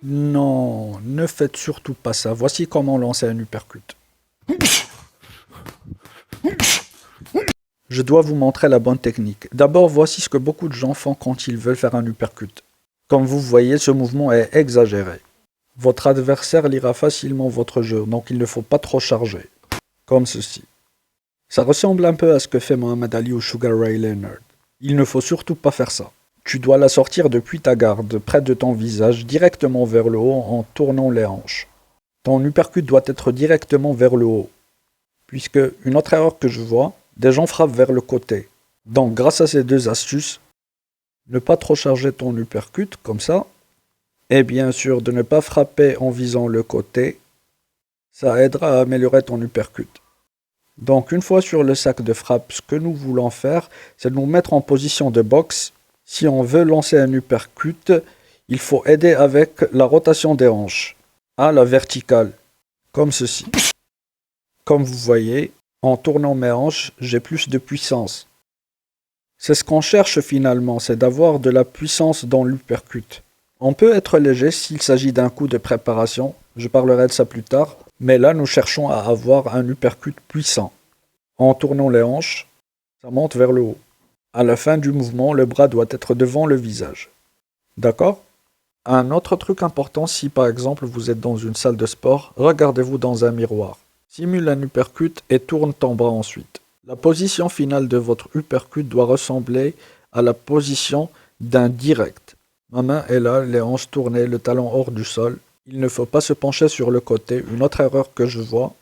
Non, ne faites surtout pas ça. Voici comment lancer un uppercut. Je dois vous montrer la bonne technique. D'abord, voici ce que beaucoup de gens font quand ils veulent faire un uppercut. Comme vous voyez, ce mouvement est exagéré. Votre adversaire lira facilement votre jeu, donc il ne faut pas trop charger. Comme ceci. Ça ressemble un peu à ce que fait Mohamed Ali ou Sugar Ray Leonard. Il ne faut surtout pas faire ça. Tu dois la sortir depuis ta garde, près de ton visage, directement vers le haut en tournant les hanches. Ton uppercut doit être directement vers le haut. Puisque, une autre erreur que je vois, des gens frappent vers le côté. Donc, grâce à ces deux astuces, ne pas trop charger ton uppercut, comme ça, et bien sûr de ne pas frapper en visant le côté, ça aidera à améliorer ton uppercut. Donc, une fois sur le sac de frappe, ce que nous voulons faire, c'est de nous mettre en position de boxe. Si on veut lancer un uppercut, il faut aider avec la rotation des hanches, à la verticale, comme ceci. Comme vous voyez, en tournant mes hanches, j'ai plus de puissance. C'est ce qu'on cherche finalement, c'est d'avoir de la puissance dans l'uppercut. On peut être léger s'il s'agit d'un coup de préparation, je parlerai de ça plus tard, mais là nous cherchons à avoir un uppercut puissant. En tournant les hanches, ça monte vers le haut. À la fin du mouvement, le bras doit être devant le visage. D'accord? Un autre truc important, si par exemple vous êtes dans une salle de sport, regardez-vous dans un miroir. Simule un uppercut et tourne ton bras ensuite. La position finale de votre uppercut doit ressembler à la position d'un direct. Ma main est là, les hanches tournées, le talon hors du sol. Il ne faut pas se pencher sur le côté. Une autre erreur que je vois,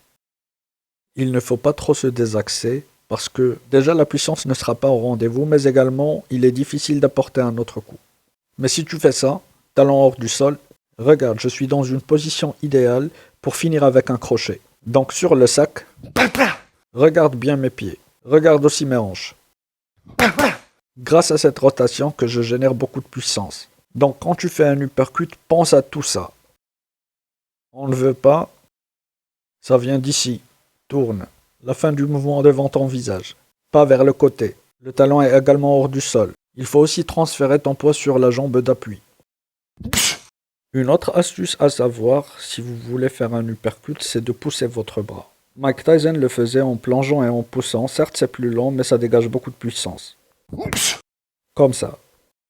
il ne faut pas trop se désaxer parce que déjà la puissance ne sera pas au rendez-vous, mais également il est difficile d'apporter un autre coup. Mais si tu fais ça, talon hors du sol, regarde, je suis dans une position idéale pour finir avec un crochet. Donc sur le sac, regarde bien mes pieds, regarde aussi mes hanches. Grâce à cette rotation que je génère beaucoup de puissance. Donc quand tu fais un uppercut, pense à tout ça. On ne veut pas, ça vient d'ici, tourne. La fin du mouvement devant ton visage, pas vers le côté. Le talon est également hors du sol. Il faut aussi transférer ton poids sur la jambe d'appui. Une autre astuce à savoir, si vous voulez faire un uppercut, c'est de pousser votre bras. Mike Tyson le faisait en plongeant et en poussant. Certes, c'est plus lent, mais ça dégage beaucoup de puissance. Comme ça.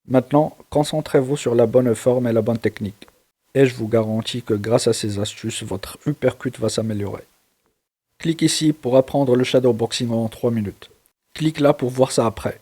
Maintenant, concentrez-vous sur la bonne forme et la bonne technique. Et je vous garantis que grâce à ces astuces, votre uppercut va s'améliorer. Clique ici pour apprendre le shadowboxing en 3 minutes. Clique là pour voir ça après.